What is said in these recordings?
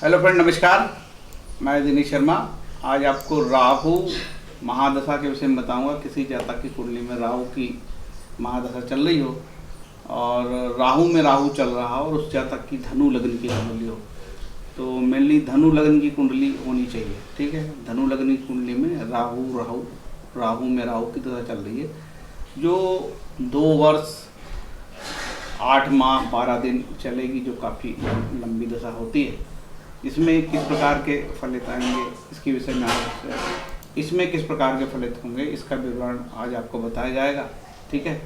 Hello friend, नमस्कार। मैं दिनेश शर्मा। आज आपको राहु महादशा के विषय में बताऊंगा। किसी जातक की कुंडली में राहु की महादशा चल रही हो और राहु में राहु चल रहा हो और उस जातक की धनु लग्न की कुंडली हो, तो मेनली धनु लग्न की कुंडली होनी चाहिए। ठीक है, धनु लग्न की कुंडली में राहु में राहु की दशा चल रही है, जो 2 वर्ष 8 माह 12 दिन चलेगी, जो काफ़ी लंबी दशा होती है। इसमें किस प्रकार के फलित आएंगे, इसके विषय में इसमें किस प्रकार के फलित होंगे, इसका विवरण आज आपको बताया जाएगा। ठीक है,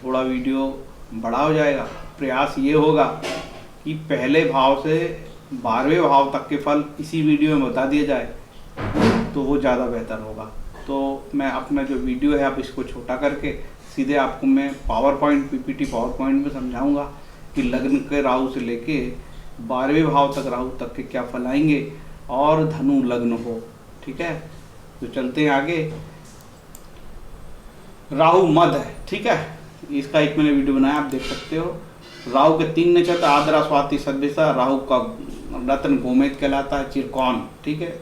थोड़ा वीडियो बड़ा हो जाएगा। प्रयास ये होगा कि पहले भाव से 12वें भाव तक के फल इसी वीडियो में बता दिया जाए, तो वो ज़्यादा बेहतर होगा। तो मैं अपना जो वीडियो है, आप इसको छोटा करके सीधे आपको मैं पीपीटी पावर पॉइंट में समझाऊंगा कि लग्न के राहु से लेके 12वें भाव तक राहु तक के क्या फल आएंगे और धनु लग्न हो। ठीक है, तो चलते हैं आगे। राहु मध है, ठीक है, इसका एक मैंने वीडियो बनाया, आप देख सकते हो। राहु के 3 नक्षत्र आद्रा स्वाति सदभिषा। राहु का रत्न गोमेद कहलाता है, चिरकौन। ठीक है,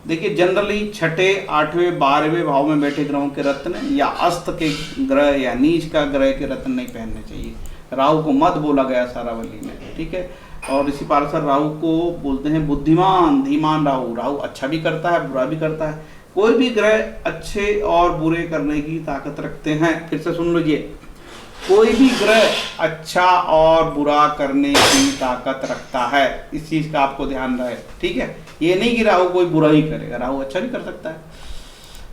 देखिए जनरली छठे 8वें 12वें भाव में बैठे ग्रहों के रत्न या अस्त के ग्रह या नीच का ग्रह के रत्न नहीं पहनने चाहिए। राहु को मद बोला गया सारावली में। ठीक है, और इसी पार्सर राहु को बोलते हैं बुद्धिमान, धीमान राहु। राहु अच्छा भी करता है, बुरा भी करता है। कोई भी ग्रह अच्छे और बुरे करने की ताकत रखते हैं। फिर से सुन लीजिए, कोई भी ग्रह अच्छा और बुरा करने की ताकत रखता है, इस चीज का आपको ध्यान रहे। ठीक है, ये नहीं कि राहु कोई बुरा ही करेगा, राहु अच्छा भी कर सकता है।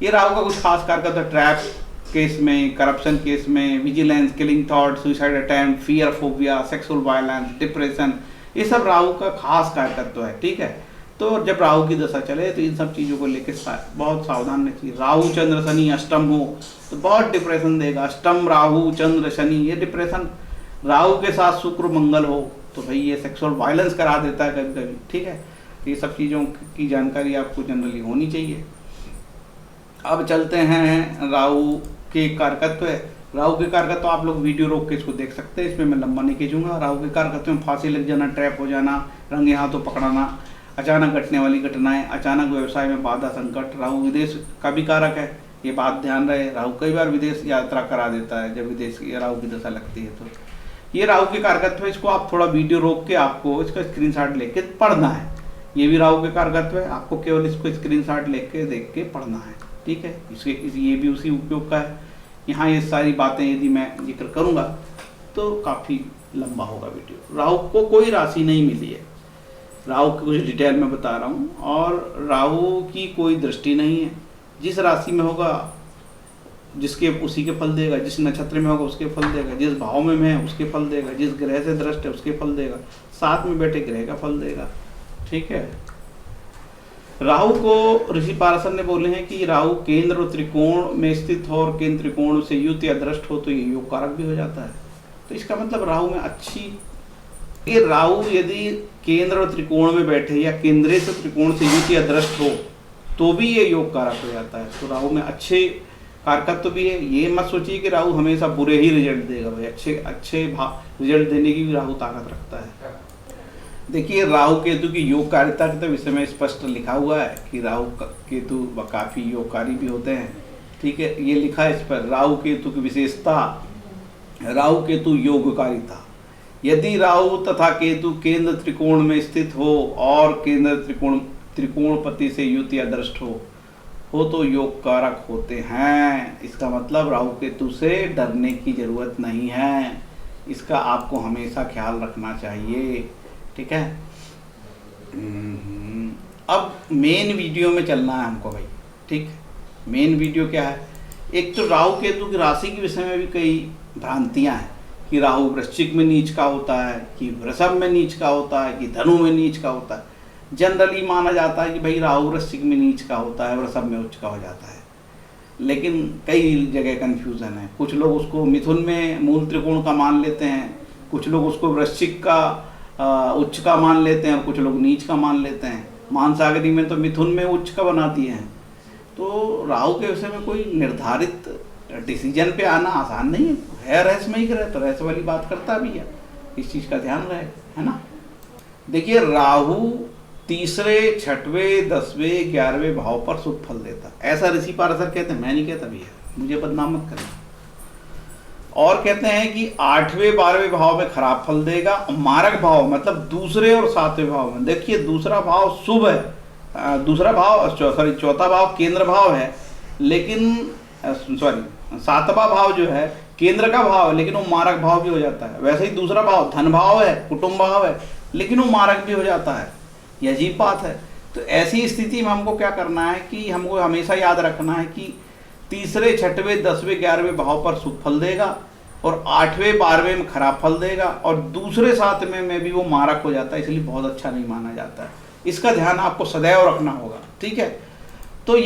ये राहु का कुछ खास कारक है, ट्रैप केस में, करप्शन केस में, vigilance, killing thought, suicide attempt, fear, phobia, sexual violence, depression, ये सब राहु का खास कारकत्व है। ठीक है, तो जब राहु की दशा चले तो इन सब चीज़ों को लेकर बहुत सावधान रहना चाहिए। राहु चंद्र शनि अष्टम हो तो बहुत डिप्रेशन देगा। अष्टम राहु चंद्र शनि, ये डिप्रेशन। राहु के साथ शुक्र मंगल हो तो भाई ये सेक्सुअल वायलेंस करा देता है कभी कभी। ठीक है, ये सब चीज़ों की जानकारी आपको जनरली होनी चाहिए। अब चलते हैं राहु के कारकत्व। राहु के कारकत्व आप लोग वीडियो रोक के इसको देख सकते हैं, इसमें मैं लंबा नहीं खींचूंगा। राहु के कारकत्व में फांसी लग जाना, ट्रैप हो जाना, रंगे हाथों पकड़ाना, अचानक घटने वाली घटनाएं, अचानक व्यवसाय में बाधा संकट। राहु विदेश का भी कारक है, ये बात ध्यान रहे। राहु कई बार विदेश यात्रा करा देता है जब विदेश की राहु की दशा लगती है। तो ये राहु के कारकत्व है, इसको आप थोड़ा वीडियो रोक के आपको इसका स्क्रीनशॉट लेके पढ़ना है। ये भी राहु के कारकत्व है, आपको केवल इसको स्क्रीनशॉट लेके देख के पढ़ना है। ठीक है, ये भी उसी उपयोग का है। यहाँ ये सारी बातें यदि मैं जिक्र करूँगा तो काफ़ी लंबा होगा वीडियो। राहु को कोई राशि नहीं मिली है, राहु की कुछ डिटेल में बता रहा हूँ, और राहु की कोई दृष्टि नहीं है। जिस राशि में होगा जिसके उसी के फल देगा, जिस नक्षत्र में होगा उसके फल देगा, जिस भाव में है उसके फल देगा, जिस ग्रह से दृष्ट है उसके फल देगा, साथ में बैठे ग्रह का फल देगा। ठीक है, राहु को ऋषि पाराशर ने बोले हैं कि राहु केंद्र और त्रिकोण में स्थित हो और केंद्र त्रिकोण से युत या दृष्ट हो तो ये योग कारक भी हो जाता है। तो इसका मतलब राहु में ये राहु यदि केंद्र और त्रिकोण में बैठे या केंद्रीय से त्रिकोण से युत या दृष्ट हो तो भी ये योग कारक हो जाता है। तो राहु में अच्छे कारकत्व भी है। ये मत सोचिए कि राहु हमेशा बुरे ही रिजल्ट देगा, भाई अच्छे रिजल्ट देने की भी राहु ताकत रखता है। देखिए, राहु केतु की योगकारिता के विषय में स्पष्ट लिखा हुआ है कि राहु केतु काफ़ी योगकारी भी होते हैं। ठीक है, ये लिखा है इस पर, राहु केतु की विशेषता, राहु केतु योगकारिता। यदि राहु तथा केतु केंद्र त्रिकोण में स्थित हो और केंद्र त्रिकोणपति से युत या दृष्ट हो तो योग कारक होते हैं। इसका मतलब राहु केतु से डरने की जरूरत नहीं है, इसका आपको हमेशा ख्याल रखना चाहिए। ठीक है, अब मेन वीडियो में चलना है हमको भाई। ठीक, मेन वीडियो क्या है? एक तो राहु केतु की राशि के विषय में भी कई भ्रांतियां हैं कि राहु वृश्चिक में नीच का होता है, कि वृषभ में नीच का होता है, कि धनु में नीच का होता है। जनरली माना जाता है कि भाई राहु वृश्चिक में नीच का होता है, वृषभ में उच्च का हो जाता है, लेकिन कई जगह कन्फ्यूज़न है। कुछ लोग उसको मिथुन में मूल त्रिकोण का मान लेते हैं, कुछ लोग उसको वृश्चिक का उच्च का मान लेते हैं और कुछ लोग नीच का मान लेते हैं। मानसागरी में तो मिथुन में उच्च का बना दिए हैं। तो राहु के विषय में कोई निर्धारित डिसीजन पे आना आसान नहीं है। रहस्यमयी ग्रह तो रहस्य वाली बात करता भी है, इस चीज़ का ध्यान रहे, है ना। देखिए, राहु तीसरे, छठवें, 10वें, 11वें भाव पर शुभ फल देता है। ऐसा ऋषि पाराशर कहते हैं, मैं नहीं कहता भैया, मुझे बदनाम मत करना। और कहते हैं कि 8वें, 12वें भाव में खराब फल देगा। मारक भाव मतलब दूसरे और 7वें भाव में, देखिए दूसरा भाव शुभ है, दूसरा भाव सॉरी चौथा भाव केंद्र भाव है, लेकिन सॉरी 7वां भाव जो है केंद्र का भाव है, लेकिन वो मारक भाव भी हो जाता है। वैसे ही दूसरा भाव धन भाव है, कुटुंब भाव है, लेकिन वो मारक भी हो जाता है। ये अजीब बात है। तो ऐसी स्थिति में हमको क्या करना है कि हमको हमेशा याद रखना है कि तीसरे, छठवें, 10वें, 11वें भाव पर शुभ फल देगा और 8वें, 12वें में खराब फल देगा और दूसरे 7वें में भी वो मारक हो जाता है, इसलिए बहुत अच्छा नहीं माना जाता है। इसका ध्यान आपको सदैव रखना होगा, ठीक है। तो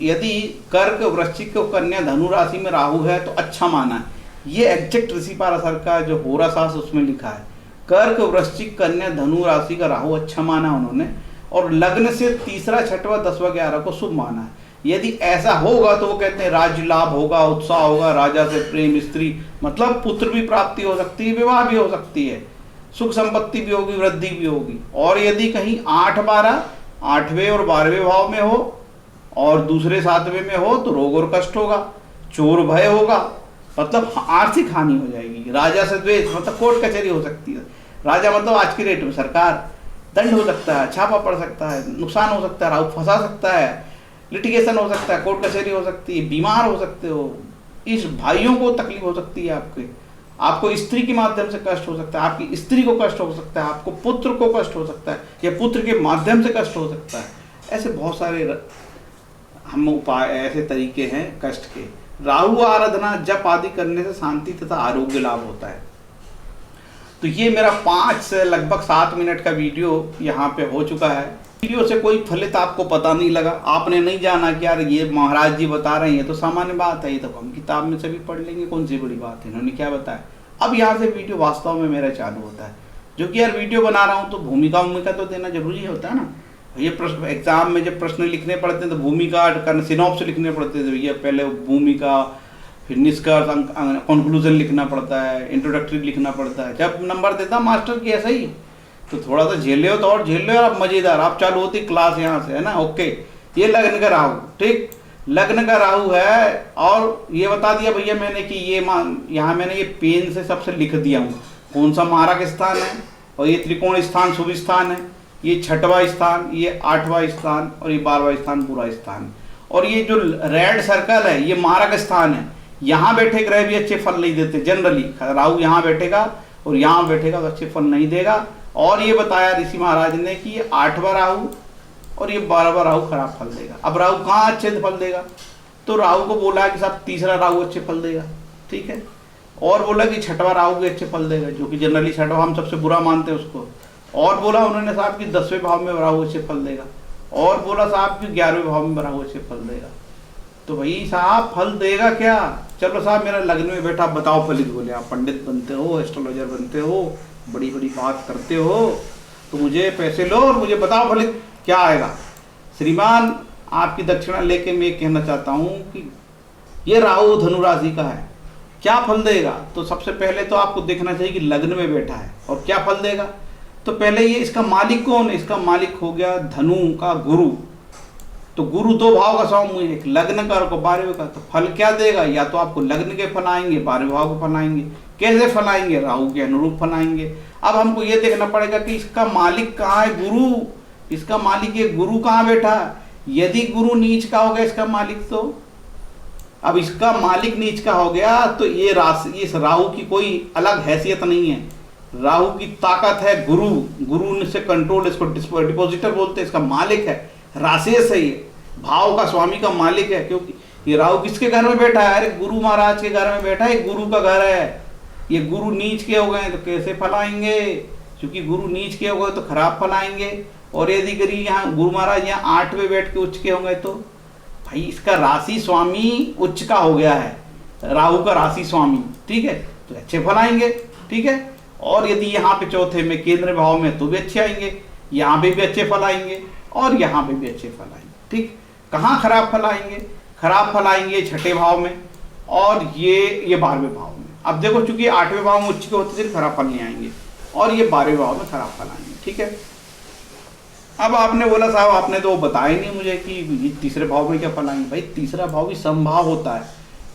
यदि कर्क, वृश्चिक, कन्या, धनु राशि में राहु है तो अच्छा माना है। ये एग्जैक्ट ऋषि पाराशर का जो होरा शास्त्र उसमें लिखा है, कर्क, वृश्चिक, कन्या, धनु राशि का राहु अच्छा माना उन्होंने, और लग्न से तीसरा, छठवां, 10वां, 11 को शुभ माना है। यदि ऐसा होगा तो वो कहते हैं राज्य लाभ होगा, उत्साह होगा, राजा से प्रेम, स्त्री मतलब पुत्र भी प्राप्ति हो सकती है, विवाह भी हो सकती है, सुख संपत्ति भी होगी, वृद्धि भी होगी। और यदि कहीं 8, 12, 8वें और 12वें भाव में हो और दूसरे 7वें में हो तो रोग और कष्ट होगा, चोर भय होगा, मतलब आर्थिक हानि हो जाएगी, राजा से द्वेष मतलब कोर्ट कचहरी हो सकती है। राजा मतलब आज की डेट में सरकार, दंड हो सकता है, छापा पड़ सकता है, नुकसान हो सकता है, राहु फंसा सकता है, लिटिगेशन हो सकता है, कोर्ट कचहरी हो सकती है, बीमार हो सकते हो, इस भाइयों को तकलीफ हो सकती है, आपको स्त्री के माध्यम से कष्ट हो सकता है, आपकी स्त्री को कष्ट हो सकता है, आपको पुत्र को कष्ट हो सकता है या पुत्र के माध्यम से कष्ट हो सकता है। ऐसे बहुत सारे हम उपाय, ऐसे तरीके हैं कष्ट के। राहु आराधना, जप आदि करने से शांति तथा आरोग्य लाभ होता है। तो ये मेरा 5 से लगभग 7 मिनट का वीडियो यहाँ पे हो चुका है। वीडियो से कोई फलित आपको पता नहीं लगा, आपने नहीं जाना कि यार ये महाराज जी बता रहे हैं, ये तो सामान्य बात है, ये तो हम किताब में से भी पढ़ लेंगे, कौन सी बड़ी बात है, इन्होंने क्या बताया। अब यहाँ से वीडियो वास्तव में मेरा चालू होता है, जो कि यार वीडियो बना रहा हूँ तो भूमिका तो देना जरूरी होता है ना। ये प्रश्न एग्जाम में जब प्रश्न लिखने पड़ते हैं तो भूमिका सिनॉप्स लिखने पड़ते थे, ये पहले भूमिका, फिर निष्कर्ष, कंक्लूजन लिखना पड़ता है, इंट्रोडक्टरी लिखना पड़ता है। जब नंबर देता मास्टर की ऐसा ही, तो थोड़ा सा झेल हो तो और झेल लो आप, मजेदार। आप चालू होती क्लास यहाँ से, है ना, ओके। ये लग्न का राहु, ठीक, लग्न का राहु है। और ये बता दिया भैया मैंने कि ये यहाँ मैंने ये पेन से सबसे लिख दिया हूँ कौन सा मारक स्थान है, और ये त्रिकोण स्थान शुभ स्थान है, ये 6वां स्थान, ये 8वां स्थान और ये 12वां स्थान बुरा स्थान। और ये जो रेड सर्कल है ये मारक स्थान है। यहाँ बैठे ग्रह भी अच्छे फल नहीं देते जनरली। राहु यहाँ बैठेगा और यहाँ बैठेगा तो अच्छे फल नहीं देगा। और ये बताया ऋषि महाराज ने कि ये 8वां राहु और ये 12वां राहु खराब फल देगा। अब राहु कहाँ अच्छे फल देगा, तो राहु को बोला कि साहब तीसरा राहु अच्छे फल देगा, ठीक है। और बोला कि 6वां राहु भी अच्छे फल देगा, जो कि जनरली 6वां हम सबसे बुरा मानते हैं उसको। और बोला उन्होंने साहब कि 10वें भाव में राहु अच्छे फल देगा। और बोला साहब कि 11वें भाव में राहु अच्छे फल देगा। तो भाई साहब फल देगा क्या, चलो साहब मेरा लग्न में बैठा बताओ फलित बोले। आप पंडित बनते हो, एस्ट्रोलॉजर बनते हो, बड़ी बड़ी बात करते हो, तो मुझे पैसे लो और मुझे बताओ फलित क्या आएगा। श्रीमान आपकी दक्षिणा लेके मैं कहना चाहता हूँ कि ये राहु धनु राशि का है, क्या फल देगा। तो सबसे पहले तो आपको देखना चाहिए कि लग्न में बैठा है और क्या फल देगा। तो पहले ये इसका मालिक कौन है, इसका मालिक हो गया धनु का गुरु। तो गुरु 2 भाव का स्वामी है, एक लग्न का और 12वें का। तो फल क्या देगा, या तो आपको लग्न के फल आएंगे, 12वें भाव के फल आएंगे। कैसे फल आएंगे, राहु के अनुरूप फल आएंगे। अब हमको ये देखना पड़ेगा कि इसका मालिक कहाँ है, गुरु। इसका मालिक ये गुरु कहाँ बैठा है। यदि गुरु नीच का हो गया इसका मालिक, तो अब इसका मालिक नीच का हो गया तो ये राशि, इस राहु की कोई अलग हैसियत नहीं है। राहु की ताकत है गुरु, गुरु से कंट्रोल, इसको डिपोजिटर बोलते हैं, इसका मालिक है, राशि से ही भाव का स्वामी का मालिक है। क्योंकि ये राहु किसके घर में बैठा है, अरे गुरु महाराज के घर में बैठा है, गुरु का घर है। ये गुरु नीच के हो गए तो कैसे फल आएंगे, क्योंकि गुरु नीच के हो गए तो खराब फल आएंगे। और यदि करी यहाँ गुरु महाराज यहाँ 8वें बैठ के उच्च के होंगे तो भाई इसका राशि स्वामी उच्च का हो गया है, राहु का राशि स्वामी, ठीक है, तो अच्छे फल आएंगे, ठीक है। और यदि यहाँ पे चौथे में केंद्र भाव में तो भी अच्छे आएंगे, यहाँ पे भी अच्छे फल आएंगे और यहाँ पे भी अच्छे फल आएंगे, ठीक। कहाँ खराब फल आएंगे, खराब फल आएंगे 6ठे भाव में और ये 12वें भाव में। अब देखो चूंकि 8वें भाव में उच्च के होते थे खराब फल नहीं आएंगे और ये 12वें भाव में खराब फल आएंगे, ठीक है। अब आपने बोला साहब आपने तो बताया नहीं मुझे कि ये तीसरे भाव में क्या फल आएंगे। भाई तीसरा भाव भी समभाव होता है,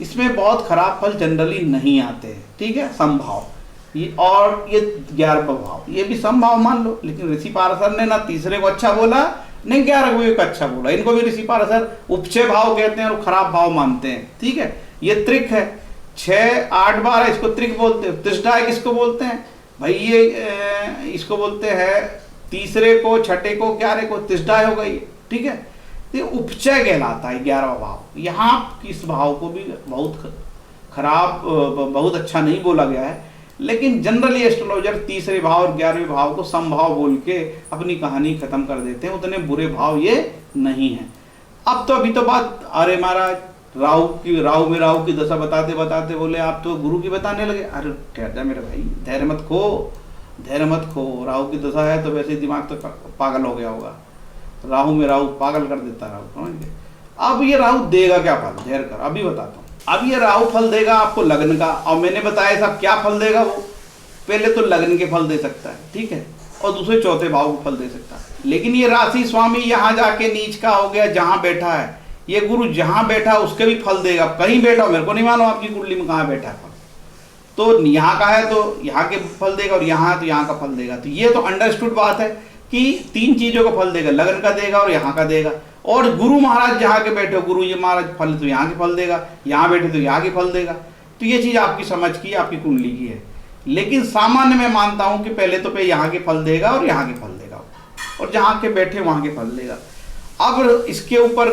इसमें बहुत खराब फल जनरली नहीं आते हैं, ठीक है। समभाव ये, और ये 11वां भाव ये भी समभाव मान लो, लेकिन ऋषि पाराशर ने ना तीसरे को अच्छा बोला नहीं 11वें को अच्छा बोला। इनको भी ऋषि पाराशर उपचय भाव कहते हैं और खराब भाव मानते हैं, ठीक है। ये त्रिक है, 6 8 12 इसको त्रिक बोलते हैं। त्रिष्ठाय किसको बोलते हैं भाई, ये इसको बोलते हैं तीसरे को, छठे को, 11 को त्रिष्ठाय हो गई, ठीक है। तो उपचय कहलाता है 11वां भाव। यहाँ इस भाव को भी बहुत खराब, बहुत अच्छा नहीं बोला गया है, लेकिन जनरली एस्ट्रोलॉजर तीसरे भाव और 11वें भाव को समभाव बोल के अपनी कहानी खत्म कर देते हैं। उतने बुरे भाव ये नहीं है। अब तो अभी तो बात, अरे महाराज राहु की दशा बताते बताते बोले आप तो गुरु की बताने लगे। अरे ठहर जा मेरे भाई, धैर्य मत खो। राहु की दशा है तो वैसे दिमाग तो पागल हो गया होगा। राहु पागल कर देता है राहु, समझ गए। अब ये राहु देगा क्या फल, धैर्य कर, अभी बताता हूँ। अब ये राहु फल देगा आपको लग्न का, और मैंने बताया साहब क्या फल देगा वो, पहले तो लग्न के फल दे सकता है, ठीक है, और दूसरे चौथे भाव को फल दे सकता है। लेकिन ये राशि स्वामी यहाँ जाके नीच का हो गया, जहां बैठा है ये गुरु, जहां बैठा उसके भी फल देगा। कहीं बैठा, मेरे को नहीं मानो आपकी कुंडली में कहाँ बैठा है फल, तो यहाँ का है तो यहाँ के फल देगा, और यहाँ है तो यहाँ का फल देगा। तो ये तो अंडरस्टूड बात है कि 3 चीजों का फल देगा, लग्न का देगा और यहाँ का देगा। और गुरु महाराज जहाँ के बैठे हो, गुरु जी महाराज फल तो यहाँ के फल देगा, यहाँ बैठे तो यहाँ के फल देगा। तो ये चीज आपकी समझ की, आपकी कुंडली की है। लेकिन सामान्य मैं मानता हूं कि पहले तो पे यहाँ के फल देगा और यहाँ के फल देगा, और जहाँ के बैठे वहां के फल देगा। अब इसके ऊपर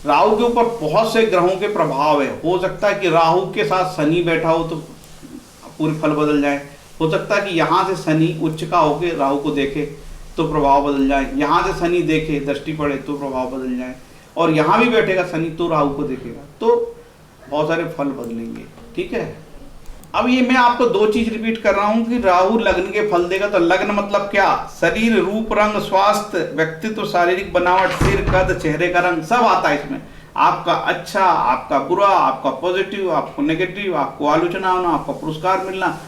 राहु के ऊपर बहुत से ग्रहों के प्रभाव है। हो सकता है कि राहु के साथ शनि बैठा हो तो पूरे फल बदल जाए। हो सकता है कि यहाँ से शनि उच्च का होकर राहु को देखे तो प्रभाव बदल जाए, यहाँ से शनि देखे दृष्टि पड़े तो प्रभाव बदल जाए, और यहाँ भी बैठेगा शनि तो राहु को देखेगा तो बहुत सारे फल बदलेंगे, ठीक है। अब ये मैं आपको 2 चीज रिपीट कर रहा हूँ कि राहु लग्न के फल देगा। तो लग्न मतलब क्या, शरीर, रूप, रंग, स्वास्थ्य, व्यक्तित्व, शारीरिक बनावट, सिर, कद, चेहरे का रंग, सब आता है इसमें। आपका अच्छा, आपका बुरा, आपका पॉजिटिव, आपको नेगेटिव, आपको आलोचना होना, आपका पुरस्कार मिलना,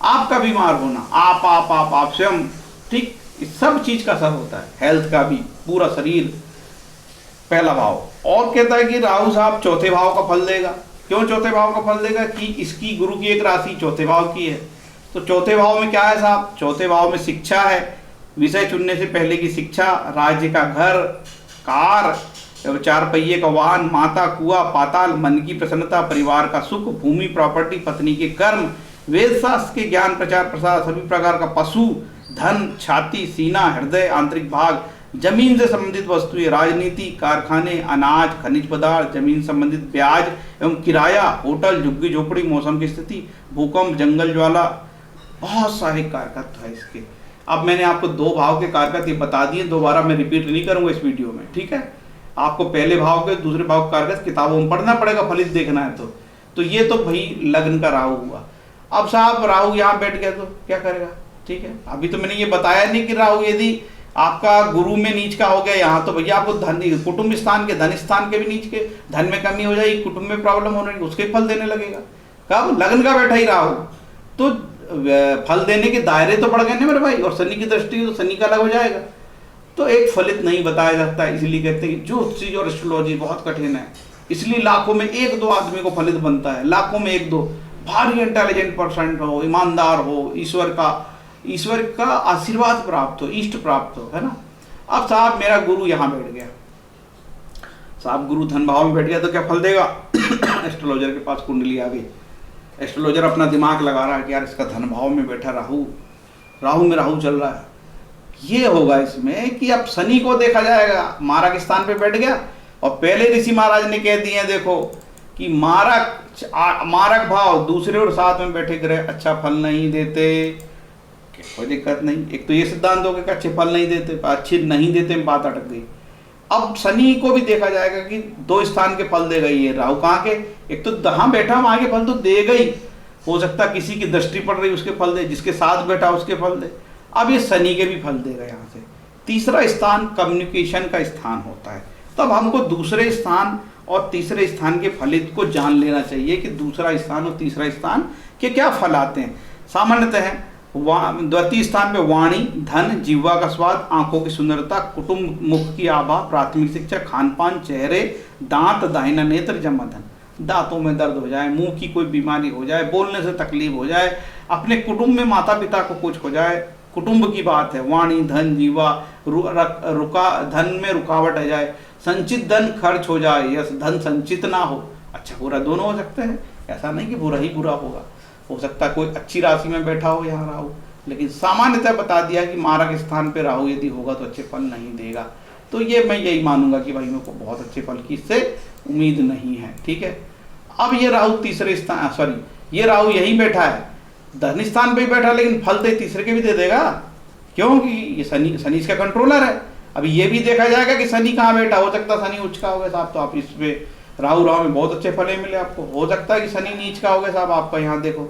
आपका बीमार होना, आप स्वयं, ठीक, इस सब चीज का असर होता है। हेल्थ का भी, पूरा शरीर, पहला भाव। और कहता है कि राहु साहब चौथे भाव का फल देगा। क्यों चौथे भाव का फल देगा कि इसकी गुरु की एक राशि चौथे भाव की है। तो चौथे भाव में क्या है साहब, चौथे भाव में शिक्षा है, विषय चुनने से पहले की शिक्षा, राज्य का घर, कार, 4 पहिए का वाहन, माता, कुआ, पाताल, मन की प्रसन्नता, परिवार का सुख, भूमि, प्रॉपर्टी, पत्नी के कर्म, वेद शास्त्र के ज्ञान, प्रचार प्रसार, सभी प्रकार का पशु, धन, छाती, सीना, हृदय, आंतरिक भाग, जमीन से संबंधित वस्तुएं, राजनीति, कारखाने, अनाज, खनिज पदार्थ, जमीन संबंधित ब्याज एवं किराया, होटल, झुग्गी झोपड़ी, मौसम की स्थिति, भूकंप, जंगल ज्वाला, बहुत सारे कारकत्व है इसके। अब मैंने आपको 2 भाव के कारकत्व बता दिए, दोबारा मैं रिपीट नहीं करूंगा इस वीडियो में, ठीक है। आपको पहले भाव के, दूसरे भाव के कारकत्व किताबों में पढ़ना पड़ेगा, फलित देखना है तो ये तो भाई लग्न का राहु हुआ। अब साहब राहु यहाँ बैठ गया तो क्या करेगा, ठीक है। अभी तो मैंने ये बताया नहीं कि राहु यदि आपका गुरु में नीच का हो गया यहाँ, तो भैया आपको धन, कुटुंब स्थान के, धन स्थान के भी नीच के, धन में कमी हो जाएगी, कुटुंब में प्रॉब्लम होने लगी, उसके फल देने लगेगा। कब, लग्न का बैठा ही राहु, तो फल देने के दायरे तो बढ़ गए ना मेरे भाई, और शनि की दृष्टि तो शनि का अलग हो जाएगा। तो एक फलित नहीं बताया जाता है, इसलिए कहते हैं ज्योतिष और एस्ट्रोलॉजी बहुत कठिन है। इसलिए लाखों में 1-2 आदमी को फलित बनता है, लाखों में 1-2 भारी इंटेलिजेंट पर्सन हो, ईमानदार हो, ईश्वर का आशीर्वाद प्राप्त हो, इष्ट प्राप्त हो, है ना। अब साहब मेरा गुरु यहाँ बैठ गया, साहब गुरु धन भाव में बैठ गया तो क्या फल देगा। एस्ट्रोलॉजर के पास कुंडली आ गई, एस्ट्रोलॉजर अपना दिमाग लगा रहा है कि यार इसका धन भाव में बैठा राहु में राहु चल रहा है, ये होगा इसमें कि अब शनि को देखा जाएगा, मारक स्थान पे बैठ गया। और पहले ऋषि महाराज ने कह दिए देखो कि मारक भाव दूसरे और साथ में बैठे ग्रह अच्छा फल नहीं देते, कोई दिक्कत नहीं। एक तो ये सिद्धांत हो गया कि अच्छे फल नहीं देते, अच्छे नहीं देते में बात अटक गई। अब शनि को भी देखा जाएगा कि 2 स्थान के फल देगा ये राहु, कहाँ के, एक तो जहां बैठा वहां के फल तो देगा ही, हो सकता है किसी की दृष्टि पड़ रही उसके फल दे, जिसके साथ बैठा उसके फल दे। अब ये शनि के भी फल देगा यहाँ से। तीसरा स्थान कम्युनिकेशन का स्थान होता है, तब हमको दूसरे स्थान और तीसरे स्थान के फलित को जान लेना चाहिए कि दूसरा स्थान और तीसरा स्थान के क्या फल आते हैं। सामान्यतः द्वितीय स्थान पे वाणी, धन, जीवा का स्वाद, आंखों की सुंदरता, कुटुंब, मुख की आभा, प्राथमिक शिक्षा, खान पान, चेहरे, दांत, दाहिना नेत्र, जमा धन। दांतों में दर्द हो जाए, मुंह की कोई बीमारी हो जाए, बोलने से तकलीफ हो जाए, अपने कुटुंब में माता पिता को कुछ हो जाए, कुटुंब की बात है, वाणी, धन, जीवा, धन में रुकावट आ जाए, संचित धन खर्च हो जाए या धन संचित ना हो। अच्छा बुरा दोनों हो सकते हैं, ऐसा नहीं कि बुरा ही बुरा होगा, हो सकता है कोई अच्छी राशि में बैठा हो यहाँ राहु, लेकिन सामान्यतः बता दिया कि मारक स्थान पे राहु यदि होगा तो अच्छे फल नहीं देगा। तो ये मैं यही मानूंगा कि भाई मेरे को बहुत अच्छे फल की इससे उम्मीद नहीं है। ठीक है, अब ये राहु तीसरे स्थान, सॉरी ये राहु यही बैठा है, धन स्थान पे ही बैठा, लेकिन फल तो तीसरे के भी दे देगा, क्योंकि ये शनि इसका कंट्रोलर है। अभी ये भी देखा जाएगा कि शनि कहाँ बैठा, हो सकता है शनि उच्च का हो गया साहब, तो आप इस पे राहु में बहुत अच्छे फल मिले आपको। हो सकता है कि शनि नीच का हो गया साहब आपका, यहाँ देखो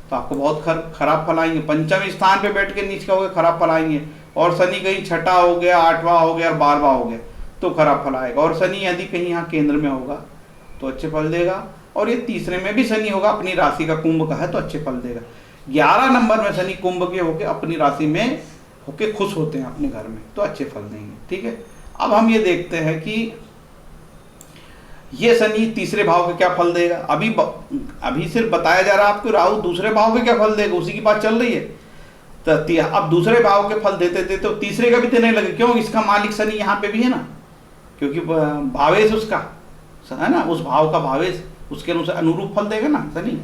तो आपको बहुत खराब फल आएंगे। पंचम स्थान पे बैठ के नीच का हो गया, खराब फल आएंगे। और शनि कहीं छठा हो गया, आठवां हो गया और 12वां हो गया तो खराब फल आएगा। और शनि यदि कहीं यहाँ केंद्र में होगा तो अच्छे फल देगा। और ये तीसरे में भी शनि होगा, अपनी राशि का कुंभ का है तो अच्छे फल देगा। 11 नंबर में शनि कुंभ के होके अपनी राशि में होके खुश होते हैं अपने घर में, तो अच्छे फल देंगे। ठीक है, अब हम ये देखते हैं कि ये शनि तीसरे भाव के क्या फल देगा। अभी सिर्फ बताया जा रहा है आपको राहु दूसरे भाव के क्या फल देगा, उसी की बात चल रही है। तो अब दूसरे भाव के फल देते देते तो तीसरे का भी देने लगे, क्यों, इसका मालिक शनि यहाँ पे भी है ना, क्योंकि भावेश उसका है ना, उस भाव का भावेश, उसके अनुरूप फल देगा ना शनि।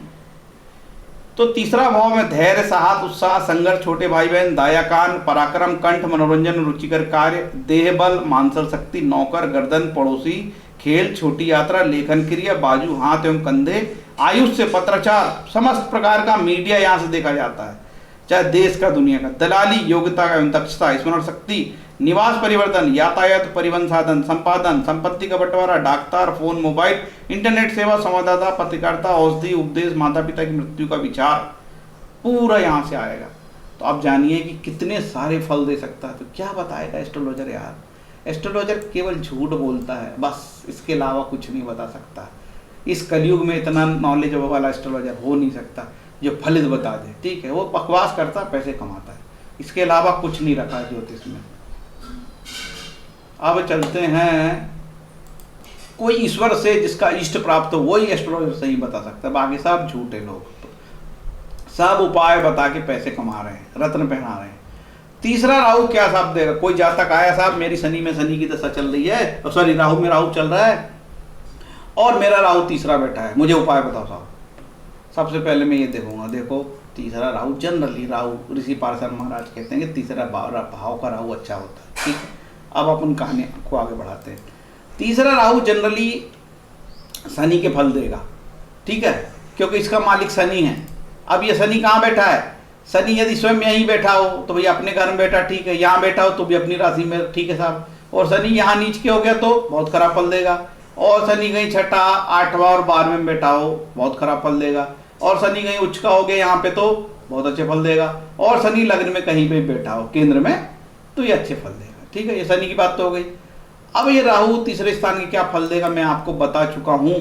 तो तीसरा भाव में धैर्य, साहस, उत्साह, संघर्ष, छोटे भाई बहन, दायाकान, पराक्रम, कंठ, मनोरंजन, रुचिकर कार्य, देह बल, मांसल शक्ति, नौकर, गर्दन, पड़ोसी, खेल, छोटी यात्रा, लेखन क्रिया, बाजू, हाथ एवं कंधे, आयुष्य, पत्राचार, समस्त प्रकार का मीडिया यहाँ से देखा जाता है, चाहे देश का दुनिया का, दलाली, योग्यता एवं दक्षता, स्मरण शक्ति, निवास परिवर्तन, यातायात, परिवहन साधन, संपादन, संपत्ति का बंटवारा, डाकतार, फोन, मोबाइल, इंटरनेट सेवा, संवाददाता, पत्रकारिता, औषधि, उपदेश, माता पिता की मृत्यु का विचार, पूरा यहाँ से आएगा। तो आप जानिए कि कितने सारे फल दे सकता है। तो क्या बताएगा एस्ट्रोलॉजर यार, एस्ट्रोलॉजर केवल झूठ बोलता है बस, इसके अलावा कुछ नहीं बता सकता। इस कलयुग में इतना नॉलेज वाला एस्ट्रोलॉजर हो नहीं सकता जो फलित बता दे। ठीक है, वो बकवास करता, पैसे कमाता है, इसके अलावा कुछ नहीं रखा है ज्योतिष में। अब चलते हैं, कोई ईश्वर से जिसका इष्ट प्राप्त हो वही एस्ट्रोलॉजर सही बता सकता है, बाकी सब झूठे लोग, सब उपाय बता के पैसे कमा रहे हैं, रत्न पहना रहे हैं। तीसरा राहु क्या साहब देगा, कोई जातक आया साहब मेरी शनि में शनि की दशा चल रही है, सॉरी राहु में राहु चल रहा है और मेरा राहु तीसरा बैठा है, मुझे उपाय बताओ साहब। सबसे पहले मैं ये देखूंगा, देखो तीसरा राहु जनरली, राहु ऋषि पार्शर महाराज कहते हैं कि तीसरा भाव का राहु अच्छा होता है। ठीक है, अब अपन कहानी को आगे बढ़ाते हैं। तीसरा राहु जनरली शनि के फल देगा। ठीक है, क्योंकि इसका मालिक शनि है। अब ये शनि कहाँ बैठा है, शनि यदि स्वयं यहीं बैठा हो तो भैया अपने घर में बैठा, ठीक है, यहाँ बैठा हो तो भी अपनी राशि में, ठीक है साहब। और शनि यहाँ नीच के हो गया तो बहुत खराब फल देगा। और शनि कहीं छठा, आठवां और 12वें में बैठा हो बहुत खराब फल देगा। और शनि कहीं उच्च का हो गया यहाँ पे तो बहुत अच्छे फल देगा। और शनि लग्न में कहीं पे बैठा हो केंद्र में तो ये अच्छे फल देगा। ठीक है, ये शनि की बात तो हो गई। अब ये राहु तीसरे स्थान के क्या फल देगा, मैं आपको बता चुका हूं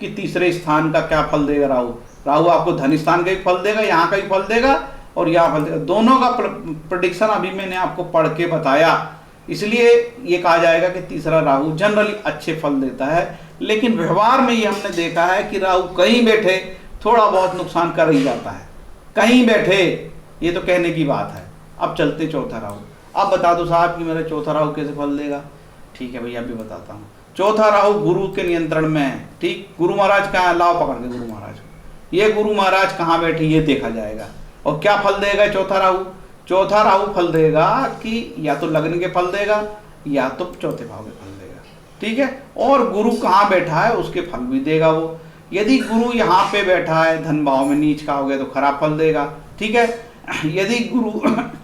कि तीसरे स्थान का क्या फल देगा राहु। राहु आपको धन स्थान का भी फल देगा, यहाँ का भी फल देगा और यहाँ फल देगा, दोनों का प्रेडिक्शन अभी मैंने आपको पढ़ के बताया। इसलिए ये कहा जाएगा कि तीसरा राहु जनरली अच्छे फल देता है। लेकिन व्यवहार में ये हमने देखा है कि राहु कहीं बैठे थोड़ा बहुत नुकसान कर ही जाता है, कहीं बैठे, ये तो कहने की बात है। अब चलते चौथा राहु। अब बता दो साहब कि मेरा चौथा राहु कैसे फल देगा। ठीक है भैया, अभी बताता हूँ। चौथा राहु गुरु के नियंत्रण में है। ठीक, गुरु महाराज कहाँ है, लाओ पकड़ के गुरु महाराज, ये गुरु महाराज कहाँ बैठे ये देखा जाएगा। और क्या फल देगा चौथा राहु, चौथा राहु फल देगा कि या तो लग्न के फल देगा या तो चौथे भाव के फल देगा। ठीक है, और गुरु कहाँ बैठा है उसके फल भी देगा वो। यदि गुरु यहाँ पे बैठा है धन भाव में नीच का हो गया तो खराब फल देगा। ठीक है, यदि गुरु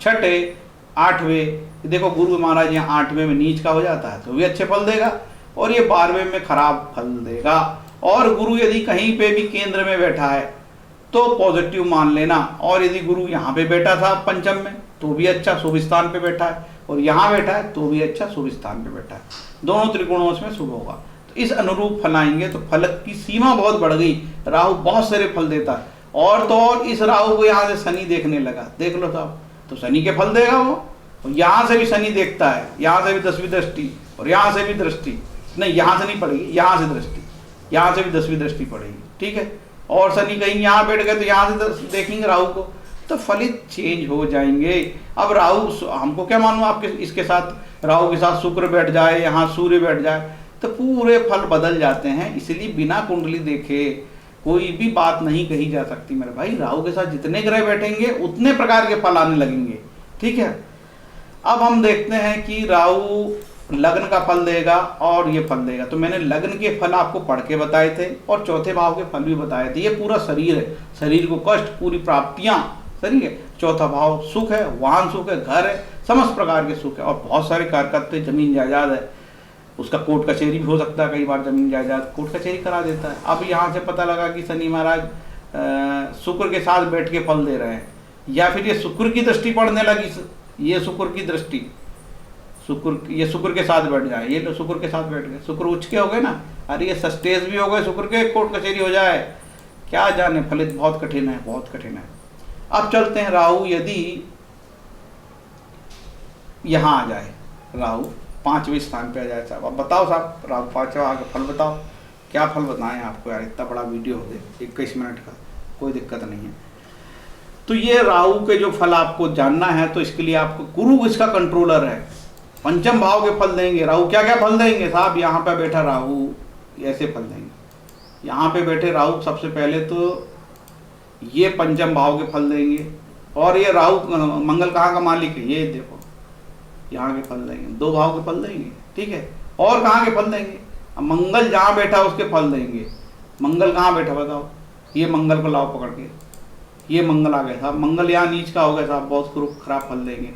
छठे, 8वें, देखो गुरु महाराज यहाँ 8वें में नीच का हो जाता है तो भी अच्छे फल देगा और ये 12वें में खराब फल देगा। और गुरु यदि कहीं पे भी केंद्र में बैठा है तो पॉजिटिव मान लेना। और यदि गुरु यहाँ पे बैठा था पंचम में तो भी अच्छा, शुभ स्थान पे बैठा है, और यहाँ बैठा है तो भी अच्छा, शुभ स्थान पे बैठा है, दोनों त्रिकोणों में शुभ होगा। तो इस अनुरूप फल आएंगे। तो फल की सीमा बहुत बढ़ गई, राहु बहुत सारे फल देता है। और तो और इस राहु को यहाँ से शनि देखने लगा, देख लो साहब, तो शनि के फल देगा वो। और यहाँ से भी शनि देखता है, यहाँ से भी 10वीं दृष्टि और यहाँ से भी दृष्टि, नहीं यहाँ से नहीं पड़ेगी, यहाँ से दृष्टि, यहाँ से भी 10वीं दृष्टि पड़ेगी, ठीक है। और शनि कहीं यहाँ बैठ गए तो यहाँ से देखेंगे राहु को, तो फलित चेंज हो जाएंगे। अब राहु, हमको क्या मालूम आपके इसके साथ राहु के साथ शुक्र बैठ जाए, यहाँ सूर्य बैठ जाए, तो पूरे फल बदल जाते हैं। इसलिए बिना कुंडली देखे कोई भी बात नहीं कही जा सकती मेरे भाई। राहु के साथ जितने ग्रह बैठेंगे उतने प्रकार के फल आने लगेंगे, ठीक है। अब हम देखते हैं कि राहु लग्न का फल देगा और ये फल देगा। तो मैंने लग्न के फल आपको पढ़ के बताए थे और चौथे भाव के फल भी बताए थे। ये पूरा शरीर है, शरीर को कष्ट, पूरी प्राप्तियां, सही है। चौथा भाव सुख है, वाहन सुख है, घर है, समस्त प्रकार के सुख है और बहुत सारे कारकत्ते, जमीन जायदाद है, उसका कोर्ट कचहरी भी हो सकता है, कई बार जमीन जायदाद कोर्ट कचहरी करा देता है। अब यहाँ से पता लगा कि शनि महाराज शुक्र के साथ बैठ के फल दे रहे हैं, या फिर ये शुक्र की दृष्टि पड़ने लगी, ये शुक्र की दृष्टि, ये शुक्र के साथ बैठ जाए, ये तो शुक्र के साथ बैठ गए, शुक्र उच्च के हो गए ना, अरे ये सस्टेज भी हो गए शुक्र के, कोर्ट कचहरी हो जाए, क्या जाने, फलित बहुत कठिन है, बहुत कठिन है। अब चलते हैं, राहु यदि यहाँ आ जाए, राहु 5वें स्थान पे आ जाए साहब, अब बताओ साहब, राहु 5वां आगे फल बताओ, क्या फल बताएं आपको यार, इतना बड़ा वीडियो हो गया 21 मिनट का, कोई दिक्कत नहीं है। तो ये राहु के जो फल आपको जानना है, तो इसके लिए आपको गुरु इसका कंट्रोलर है, पंचम भाव के फल देंगे। राहु क्या क्या फल देंगे साहब, यहाँ पे बैठा राहु ऐसे फल देंगे, यहाँ पे बैठे राहु सबसे पहले तो ये पंचम भाव के फल देंगे। और ये राहु मंगल कहाँ का मालिक है, ये देखो यहाँ के फल देंगे, 2 भाव के फल देंगे, ठीक है। और कहाँ के फल देंगे, अब मंगल जहाँ बैठा उसके फल देंगे। मंगल कहाँ बैठा बताओ, ये मंगल को लाओ पकड़ के, ये मंगल आ गया साहब, मंगल यहाँ नीच का हो गया साहब, बहुत खराब फल देंगे।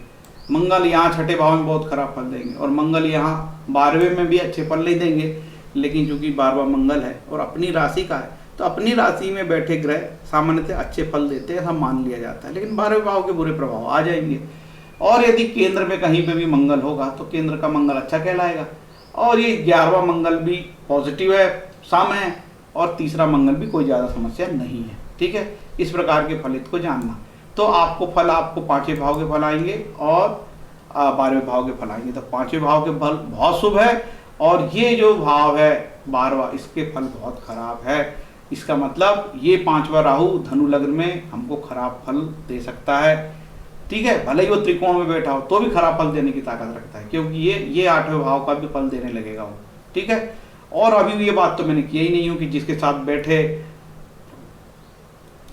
मंगल यहाँ 6ठे भाव में बहुत खराब फल देंगे, और मंगल यहाँ 12वें में भी अच्छे फल नहीं देंगे, लेकिन चूंकि 12वां मंगल है और अपनी राशि का है, तो अपनी राशि में बैठे ग्रह सामान्यतः अच्छे फल देते हैं, ऐसा मान लिया जाता है, लेकिन 12वें भाव के बुरे प्रभाव आ जाएंगे। और यदि केंद्र में कहीं पे भी मंगल होगा तो केंद्र का मंगल अच्छा कहलाएगा, और ये 11वां मंगल भी पॉजिटिव है, सम है, और तीसरा मंगल भी कोई ज़्यादा समस्या नहीं है, ठीक है। इस प्रकार के फलित को जानना, तो आपको फल, आपको 5वें भाव के फल आएंगे और 12वें भाव के फल आएंगे। तो 5वें भाव के फल बहुत शुभ है, और ये जो भाव है 12वां, इसके फल बहुत खराब है। इसका मतलब ये 5वां राहु धनु लग्न में हमको खराब फल दे सकता है, ठीक है। भले ही वो त्रिकोण में बैठा हो तो भी खराब फल देने की ताकत रखता है, क्योंकि ये 8वें भाव का भी फल देने लगेगा वो, ठीक है। और अभी ये बात तो मैंने की ही नहीं हूँ कि जिसके साथ बैठे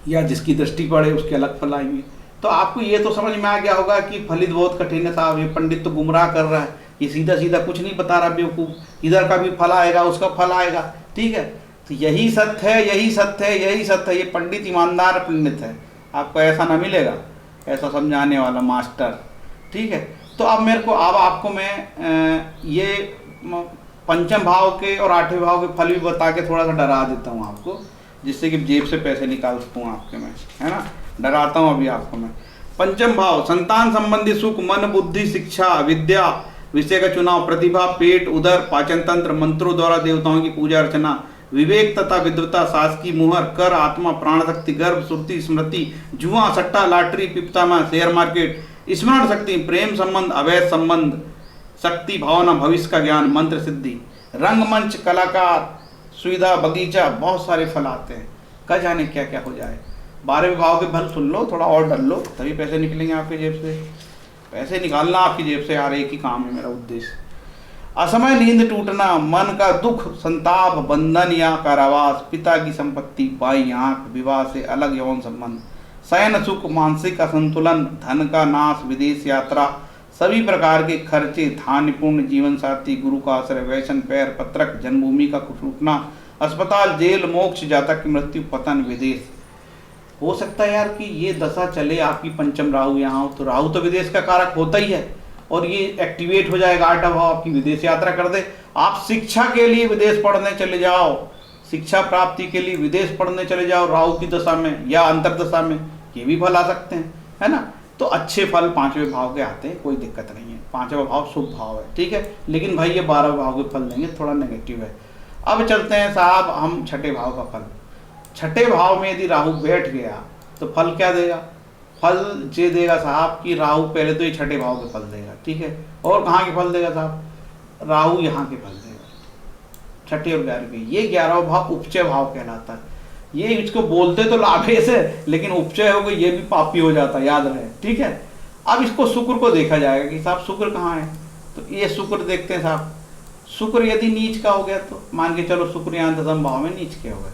या जिसकी दृष्टि पड़े उसके अलग फल आएंगे। तो आपको ये तो समझ में आ गया होगा कि फलित बहुत कठिन है साहब, ये पंडित तो गुमराह कर रहा है, ये सीधा सीधा कुछ नहीं बता रहा बेवकूफ, इधर का भी फल आएगा, उसका फल आएगा, ठीक है। तो यही सत्य है, यही सत्य है, यही सत्य है। ये पंडित ईमानदार पंडित है, आपको ऐसा ना मिलेगा, ऐसा समझाने वाला मास्टर, ठीक है। तो अब मेरे को, अब आपको मैं ये पंचम भाव के और 8वें भाव के फल भी बता के थोड़ा सा डरा देता हूँ आपको, जिससे कि जेब से पैसे निकाल सकूँ आपके मैं, है ना। डराता हूँ अभी आपको मैं। पंचम भाव संतान संबंधी सुख, मन बुद्धि, शिक्षा, विद्या, विषय का चुनाव, प्रतिभा, पेट, उदर, पाचन तंत्र, मंत्रों द्वारा देवताओं की पूजा अर्चना, विवेक तथा विद्वता, शासकीय मुहर, कर, आत्मा, प्राण शक्ति, गर्भ, सुरति, स्मृति, जुआ, सट्टा, लॉटरी, पिपतामा, शेयर मार्केट, स्मरण शक्ति, प्रेम संबंध, अवैध संबंध, शक्ति, भावना, भविष्य का ज्ञान, मंत्र सिद्धि, रंगमंच, कलाकार, सुविधा, बगीचा, बहुत सारे फल आते हैं। क्या जाने क्या क्या हो जाए। 12वें भाव के फल सुन लो, थोड़ा और डर लो, तभी पैसे निकलेंगे आपकी जेब से। पैसे निकालना आपकी जेब से यार, एक ही काम है मेरा उद्देश्य। असमय नींद टूटना, मन का दुख, संताप, बंधन या कारावास, पिता की संपत्ति, बाई आंख, विवाह से अलग यौन संबंध, शयन सुख, मानसिक असंतुलन, धन का नाश, विदेश यात्रा, सभी प्रकार के खर्चे, धान्यपूर्ण जीवन साथी, गुरु का आश्रय, वैसन, पैर, पत्रक, जन्मभूमि का टूटना, अस्पताल, जेल, मोक्ष, जातक की मृत्यु, पतन, विदेश। हो सकता है यार कि ये दशा चले आपकी पंचम राहु यहाँ हो, तो राहु तो विदेश का कारक होता ही है, और ये एक्टिवेट हो जाएगा 8वां भाव, आपकी विदेश यात्रा कर दे। आप शिक्षा के लिए विदेश पढ़ने चले जाओ, शिक्षा प्राप्ति के लिए विदेश पढ़ने चले जाओ राहु की दशा में या अंतरदशा में, ये भी फल आ सकते हैं, है ना। तो अच्छे फल 5वें भाव के आते हैं, कोई दिक्कत नहीं है। 5वां भाव शुभ भाव है, ठीक है, लेकिन भाई ये 12वें भाव के फल देंगे, थोड़ा नेगेटिव है। अब चलते हैं साहब हम 6ठे भाव का फल। छठे भाव में यदि राहु बैठ गया तो फल क्या देगा? फल ये देगा साहब कि राहु पहले तो ये छठे भाव के फल देगा, ठीक है। और कहाँ के फल देगा साहब? राहु यहाँ के फल देगा, छठे और 11वें। ये 11वां भाव उपचय भाव कहलाता है। ये इसको बोलते तो लाभेश है, लेकिन उपचय हो गई ये भी पापी हो जाता है, याद रहे, ठीक है। अब इसको शुक्र को देखा जाएगा कि साहब शुक्र कहाँ है, तो ये शुक्र देखते हैं साहब। शुक्र यदि नीच का हो गया तो मान के चलो शुक्र यहाँ 10वें भाव में नीच के हो गए,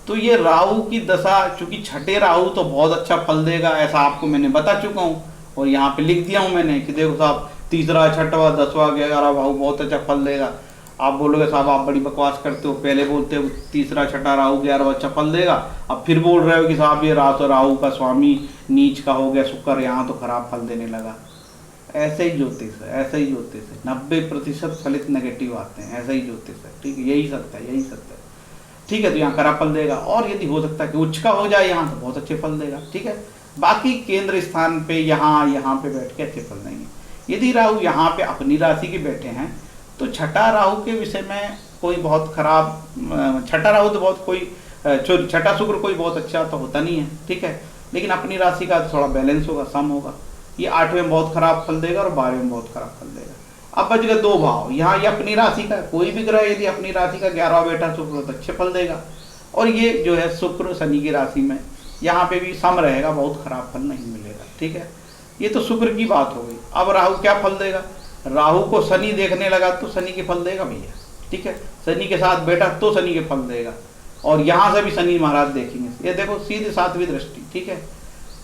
तो ये राहु की दशा, चूंकि छठे राहु तो बहुत अच्छा फल देगा, ऐसा आपको मैंने बता चुका हूँ और यहाँ पे लिख दिया हूँ मैंने कि देखो साहब तीसरा, छठवा, 10वां, 11वां भाव बहुत अच्छा फल देगा। आप बोलोगे साहब आप बड़ी बकवास करते हो, पहले बोलते हो तीसरा, छठा राहु, 11वां अच्छा फल देगा, अब फिर बोल रहे हो कि साहब ये राहु का स्वामी नीच का हो गया शुक्र, यहाँ तो खराब फल देने लगा। ऐसे ही ज्योतिष है, ऐसा ही ज्योतिष है। 90% फलित नेगेटिव आते हैं, ऐसा ही ज्योतिष है, ठीक है। यही सत्य है, यही सत्य है, ठीक है। तो यहाँ खराब फल देगा, और यदि हो सकता है कि उच्च का हो जाए यहाँ तो बहुत अच्छे फल देगा, ठीक है। बाकी केंद्र स्थान पे यहाँ पे बैठ के अच्छे फल देंगे। यदि राहु यहाँ पे अपनी राशि के बैठे हैं तो छठा राहु के विषय में कोई बहुत खराब, छठा राहु तो बहुत कोई, छठा शुक्र कोई बहुत अच्छा तो होता नहीं है, ठीक है। लेकिन अपनी राशि का थोड़ा बैलेंस होगा, सम होगा। ये 8वें में बहुत खराब फल देगा और 12वें में बहुत खराब फल देगा। अब बच गए 2 भाव। यहाँ ये अपनी राशि का कोई भी ग्रह यदि अपनी राशि का 11वां बेटा शुक्र तो अच्छे फल देगा, और ये जो है शुक्र शनि की राशि में यहाँ पे भी सम रहेगा, बहुत खराब फल नहीं मिलेगा, ठीक है। ये तो शुक्र की बात हो गई। अब राहु क्या फल देगा? राहु को शनि देखने लगा तो शनि के फल देगा भैया, ठीक है। शनि के साथ बैठा तो शनि के फल देगा, और यहाँ से भी शनि महाराज देखेंगे। ये देखो सीधी 7वीं दृष्टि, ठीक है।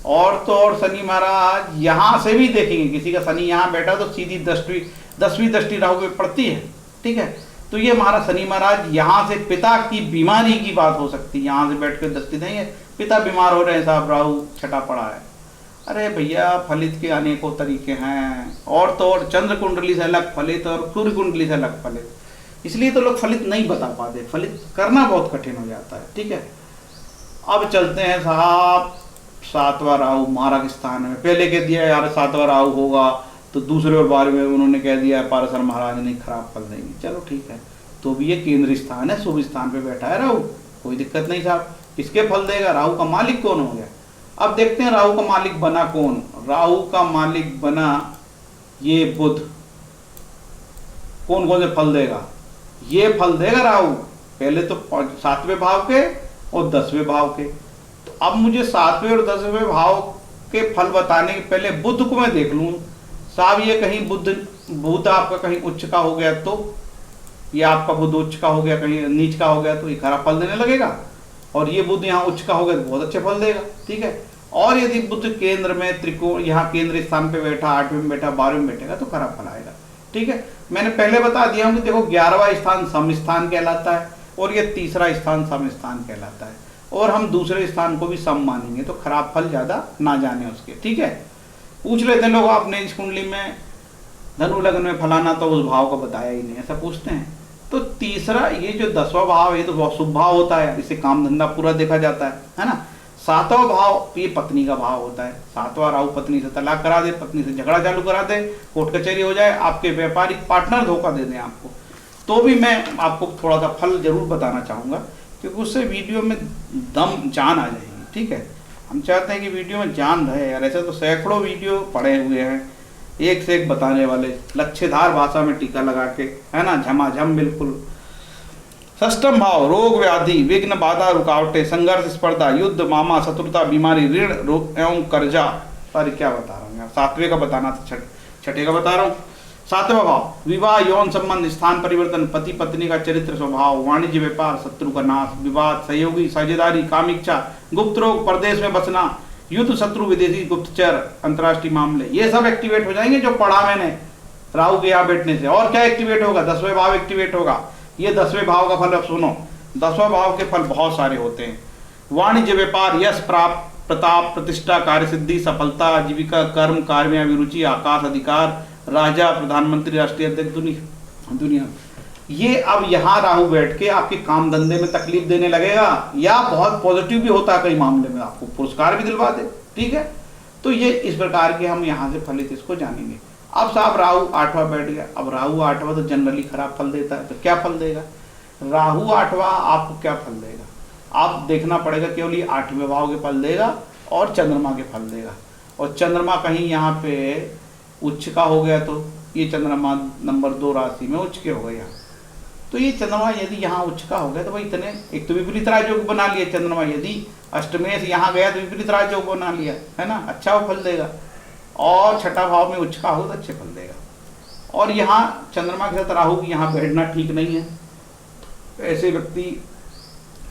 और तो और शनि महाराज यहाँ से भी देखेंगे, किसी का शनि यहाँ बैठा तो सीधी 10वीं दृष्टि राहु पे पड़ती है, ठीक है। तो ये हमारा शनि महाराज यहाँ से पिता की बीमारी की बात हो सकती है, यहाँ से बैठ कर दृष्टि देंगे, पिता बीमार हो रहे हैं साहब, राहु छठा पड़ा है। अरे भैया फलित के अनेकों तरीके हैं, और तो और चंद्र कुंडली से अलग फलित और सूर्य कुंडली से अलग फलित, इसलिए तो लोग फलित नहीं बता पाते, फलित करना बहुत कठिन हो जाता है, ठीक है। अब चलते हैं साहब 7वां राहु मारक स्थान में। पहले कह दिया यार 7वां राहु होगा, तो दूसरे और 12वें में उन्होंने कह दिया पाराशर महाराज ने खराब फल देंगे। चलो ठीक है, तो भी ये केंद्र स्थान है, शुभ स्थान पे बैठा है राहु, कोई दिक्कत नहीं साहब। किसके फल देगा? राहु का मालिक कौन हो गया? अब देखते हैं राहु का मालिक बना कौन। राहु का मालिक बना ये बुध। कौन कौन से फल देगा? ये फल देगा राहु पहले तो 7वें भाव के और 10वें भाव के। तो अब मुझे 7वें और 10वें भाव के फल बताने के पहले बुध को मैं देख लूं साहब, ये कहीं बुध आपका कहीं उच्च का हो गया तो, ये आपका बुध उच्च का हो गया, कहीं नीच का हो गया तो ये खराब फल देने लगेगा, और ये बुध यहाँ उच्च का हो गया तो बहुत अच्छे फल देगा, ठीक है। और यदि बुध केंद्र में त्रिकोण, यहाँ केंद्र स्थान पे बैठा, 8वें में बैठा, 12वें में बैठेगा तो खराब फल आएगा, ठीक है। मैंने पहले बता दिया हूँ कि देखो 11वां स्थान सम स्थान कहलाता है, और ये तीसरा स्थान सम स्थान कहलाता है, और हम दूसरे स्थान को भी सम मानेंगे तो खराब फल ज्यादा ना जाने उसके, ठीक है। पूछ लेते हैं लोग आपने इस कुंडली में धनु लग्न में फलाना, तो उस भाव को बताया ही नहीं, ऐसा पूछते हैं। तो तीसरा ये जो 10वां भाव है तो बहुत शुभ भाव होता है, इससे काम धंधा पूरा देखा जाता है ना। 7वां भाव ये पत्नी का भाव होता है। 7वां राहु पत्नी से तलाक करा दे, पत्नी से झगड़ा चालू करा दे, कोर्ट कचहरी हो जाए, आपके व्यापारिक पार्टनर धोखा दे दें आपको, तो भी मैं आपको थोड़ा सा फल जरूर बताना चाहूँगा, क्योंकि उससे वीडियो में दम जान आ जाएगी, ठीक है। हम चाहते हैं कि वीडियो में जान रहे यार, ऐसे तो सैकड़ों वीडियो पड़े हुए हैं एक से एक बताने वाले, लच्छेदार भाषा में टीका लगा के, है ना, झमाझम बिल्कुल। 6वां भाव रोग व्याधि विघ्न बाधा रुकावटें संघर्ष स्पर्धा युद्ध मामा शत्रुता बीमारी ऋण एवं कर्जा। अरे क्या बता रहा हूँ यार, 7वें का बताना था, 6ठे का बता रहा हूँ। 7वां भाव विवाह यौन संबंध स्थान परिवर्तन पति पत्नी का चरित्र स्वभाव वाणिज्य व्यापार शत्रु का नाश विवाद सहयोगी साझेदारी कामिच्छा गुप्त रोग प्रदेश में बसना युद्ध शत्रु विदेशी गुप्तचर अंतर्राष्ट्रीय मामले, ये सब एक्टिवेट हो जाएंगे जो पढ़ा मैंने राहु के यहाँ बैठने से। और क्या एक्टिवेट होगा? 10वें भाव एक्टिवेट होगा। ये 10वें भाव का फल अब सुनो। 10वां भाव के फल बहुत सारे होते हैं। वाणिज्य व्यापार यश प्राप्त प्रताप प्रतिष्ठा कार्य सिद्धि सफलता जीविका कर्म कार्य में अभिरुचि आकाश अधिकार राजा प्रधानमंत्री राष्ट्रीय अध्यक्ष दुनिया। ये अब यहाँ राहु बैठ के आपके काम धंधे में तकलीफ देने लगेगा, या बहुत पॉजिटिव भी होता है कई मामले में, आपको पुरस्कार भी दिलवा दे, ठीक है। तो ये इस प्रकार के हम यहाँ से फलित इसको जानेंगे। अब साहब राहु 8वां बैठ गया। अब राहु 8वां तो जनरली खराब फल देता है, तो क्या फल देगा? राहु 8वां आपको क्या फल देगा? आप देखना पड़ेगा, केवल ये 8वें भाव के फल देगा और चंद्रमा के फल देगा। और चंद्रमा कहीं यहाँ पे उच्च का हो गया तो ये चंद्रमा नंबर 2 राशि में उच्च के हो गया। तो ये चंद्रमा यदि यहाँ उच्च का हो गया तो भाई इतने, एक तो विपरीत राजयोग बना लिया चंद्रमा, यदि अष्टमेय से यहाँ गया तो विपरीत राजयोग बना लिया, है ना, अच्छा वो फल देगा। और छठा भाव में उच्च का हो तो अच्छे फल देगा। और यहाँ चंद्रमा के साथ राहु की यहाँ बैठना ठीक नहीं है। ऐसे व्यक्ति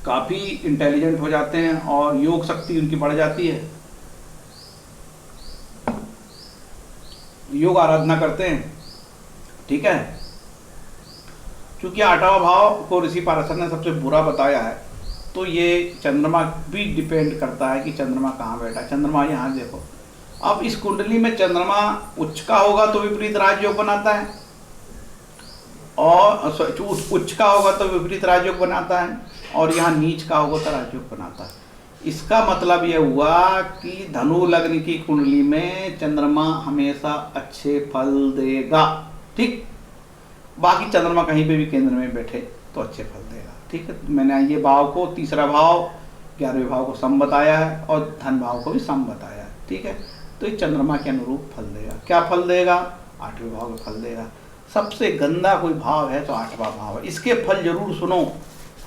काफ़ी इंटेलिजेंट हो जाते हैं और योग शक्ति उनकी बढ़ जाती है, योग आराधना करते हैं, ठीक है। क्योंकि 8वां भाव को ऋषि पाराशर ने सबसे बुरा बताया है, तो ये चंद्रमा भी डिपेंड करता है कि चंद्रमा कहाँ बैठा है। चंद्रमा यहाँ देखो, अब इस कुंडली में चंद्रमा उच्च का होगा तो विपरीत राजयोग बनाता है, और उच्च का होगा तो विपरीत राजयोग बनाता है, और यहाँ नीच का होगा तो राजयोग बनाता है। इसका मतलब यह हुआ कि धनु लग्न की कुंडली में चंद्रमा हमेशा अच्छे फल देगा, ठीक। बाकी चंद्रमा कहीं पे भी केंद्र में बैठे तो अच्छे फल देगा, ठीक है। मैंने ये भाव को, तीसरा भाव 11वें भाव को सम बताया है और धन भाव को भी सम बताया है, ठीक है। तो ये चंद्रमा के अनुरूप फल देगा। क्या फल देगा? 8वें भाव का फल देगा। सबसे गंदा कोई भाव है तो 8वां भाव है। इसके फल जरूर सुनो,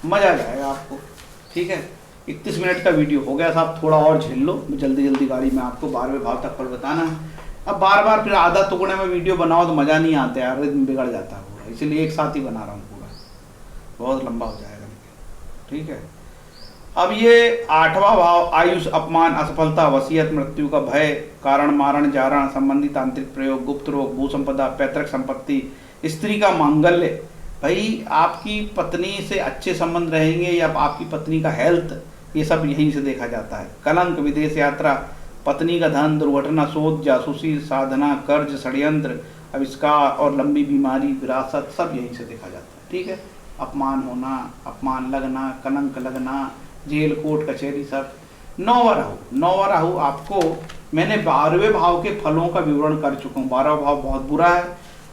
मजा आ जाएगा आपको, ठीक है। 31 मिनट का वीडियो हो गया साहब, थोड़ा और झेल लो, जल्दी जल्दी गाड़ी में आपको 12वें भाव तक फल बताना है। अब बार बार फिर आधा टुकड़े में वीडियो बनाओ तो मज़ा नहीं आता यार, रिद्म बिगड़ जाता है पूरा, इसलिए एक साथ ही बना रहा हूँ पूरा, बहुत लंबा हो जाएगा, ठीक है। अब ये 8वां भाव आयुष, अपमान, असफलता, वसीयत, मृत्यु का भय, कारण मारण, जारण, संबंधी तांत्रिक प्रयोग, गुप्त रोग, भू संपदा, पैतृक संपत्ति, स्त्री का मांगल्य। भाई आपकी पत्नी से अच्छे संबंध रहेंगे या आपकी पत्नी का हेल्थ, ये सब यहीं से देखा जाता है। कलंक, विदेश यात्रा, पत्नी का धन, दुर्घटना, शोध, जासूसी, साधना, कर्ज, षड्यंत्र, आविष्कार और लंबी बीमारी, विरासत, सब यहीं से देखा जाता है, ठीक है। अपमान होना, अपमान लगना, कलंक लगना, जेल, कोर्ट, कचहरी, सब। 9वां राहु आपको मैंने 12वें भाव के फलों का विवरण कर चुका हूँ। 12वां भाव बहुत बुरा है।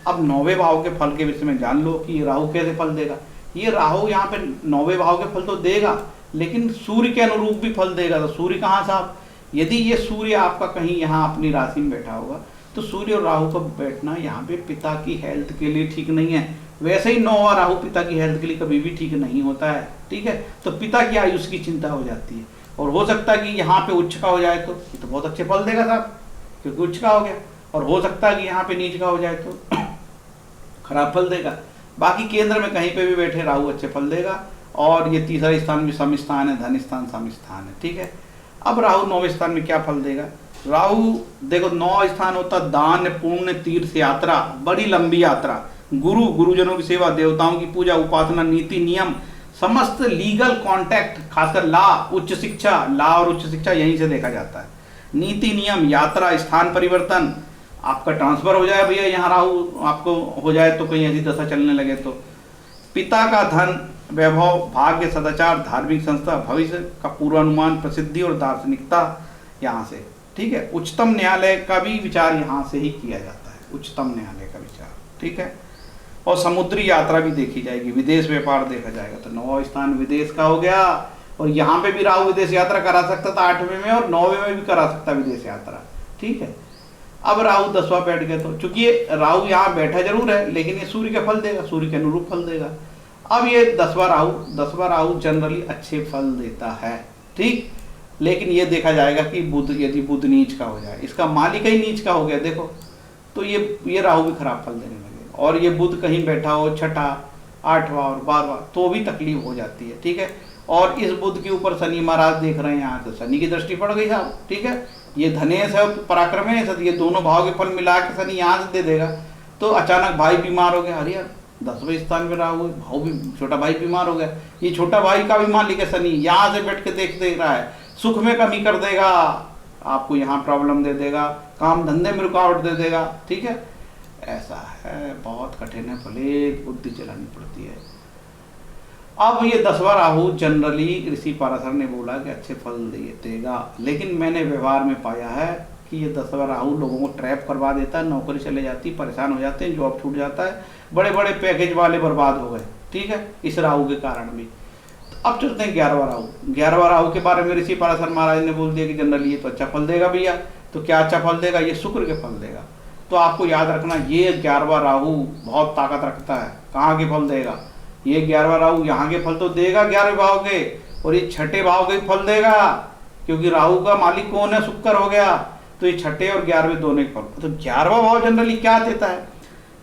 अब 9वें भाव के फल के विषय में जान लो कि ये राहु कैसे फल देगा। ये राहु यहाँ पे 9वें भाव के फल तो देगा, लेकिन सूर्य के अनुरूप भी फल देगा। तो सूर्य कहाँ साहब? यदि ये सूर्य आपका कहीं यहाँ अपनी राशि में बैठा होगा तो सूर्य और राहु का बैठना यहाँ पे पिता की हेल्थ के लिए ठीक नहीं है। वैसे ही 9वां राहु पिता की हेल्थ के लिए कभी भी ठीक नहीं होता है, ठीक है। तो पिता की आयुष की चिंता हो जाती है, और हो सकता है कि यहाँ पे उच्च का हो जाए तो ये तो बहुत अच्छे फल देगा साहब, क्योंकि उच्च का हो गया। और हो सकता है कि यहाँ पे नीच का हो जाए तो खराब फल देगा। बाकी केंद्र में कहीं पे भी बैठे राहु अच्छे फल देगा। और ये तीसरा स्थान भी सम स्थान है, धन स्थान सम स्थान है, ठीक है। अब राहु 9वें स्थान में क्या फल देगा? राहु देखो 9 स्थान होता दान, पुण्य, तीर्थ यात्रा, बड़ी लंबी यात्रा, गुरुजनों की सेवा, देवताओं की पूजा, उपासना, नीति नियम, समस्त लीगल कॉन्टैक्ट, खासकर ला, उच्च शिक्षा, ला और उच्च शिक्षा यहीं से देखा जाता है। नीति नियम, यात्रा, स्थान परिवर्तन, आपका ट्रांसफर हो जाए भैया, यहाँ राहु आपको हो जाए तो कहीं ऐसी दशा चलने लगे तो। पिता का धन, वैभव, भाग्य, सदाचार, धार्मिक संस्था, भविष्य का पूर्वानुमान, प्रसिद्धि और दार्शनिकता यहाँ से, ठीक है। उच्चतम न्यायालय का भी विचार यहाँ से ही किया जाता है, उच्चतम न्यायालय का विचार, ठीक है। और समुद्री यात्रा भी देखी जाएगी, विदेश व्यापार देखा जाएगा। तो 9वां स्थान विदेश का हो गया, और यहाँ पे भी राहु विदेश यात्रा करा सकता था 8वें में, और 9वें में भी करा सकता विदेश यात्रा, ठीक है। अब राहु 10वां बैठ गया तो चूंकि ये राहु यहाँ बैठा जरूर है, लेकिन ये सूर्य का फल देगा, सूर्य के अनुरूप फल देगा। अब ये 10वां राहु जनरली अच्छे फल देता है, ठीक। लेकिन ये देखा जाएगा कि बुध, यदि बुध नीच का हो जाए, इसका मालिक ही नीच का हो गया देखो, तो ये राहु भी खराब फल देने लगे। और ये बुध कहीं बैठा हो 6ठा, 8वां और 12वां तो भी तकलीफ हो जाती है, ठीक है। और इस बुध के ऊपर शनि महाराज देख रहे हैं यहाँ, तो शनि की दृष्टि पड़ गई साहब, ठीक है। ये धनेश है, पराक्रमेश है, ये दोनों भाव के फल मिला के शनि यहाँ से दे देगा। तो अचानक भाई बीमार हो गया, अरे यार 10वें स्थान में राहु, भाव भी, छोटा भाई बीमार हो गया, ये छोटा भाई का भी मालिक है शनि, यहाँ से बैठ के देख रहा है, सुख में कमी कर देगा, आपको यहाँ प्रॉब्लम दे देगा, काम धंधे में रुकावट दे देगा, ठीक है। ऐसा है, बहुत कठिन है, भले बुद्धि चलानी पड़ती है। अब ये 10वां राहु जनरली ऋषि पाराशर ने बोला कि अच्छे फल देगा, लेकिन मैंने व्यवहार में पाया है कि ये 10वां राहु लोगों को ट्रैप करवा देता है, नौकरी चले जाती, परेशान हो जाते हैं, जॉब छूट जाता है, बड़े बड़े पैकेज वाले बर्बाद हो गए, ठीक है, इस राहु के कारण भी। अब चलते हैं 11वां राहु। 11वां राहु के बारे में ऋषि पराशर महाराज ने बोल दिया कि जनरली ये तो अच्छा फल देगा भैया। तो क्या अच्छा फल देगा? ये शुक्र के फल देगा। तो आपको याद रखना, ये 11वां राहु बहुत ताकत रखता है। कहाँ के फल देगा? ये 11वां राहु यहाँ के फल तो देगा 11वें भाव के, और ये छठे भाव के फल देगा, क्योंकि राहु का मालिक कौन है? शुक्र हो गया। तो ये छठे और 11वें दोनों के फल। तो 11वां भाव जनरली क्या देता है?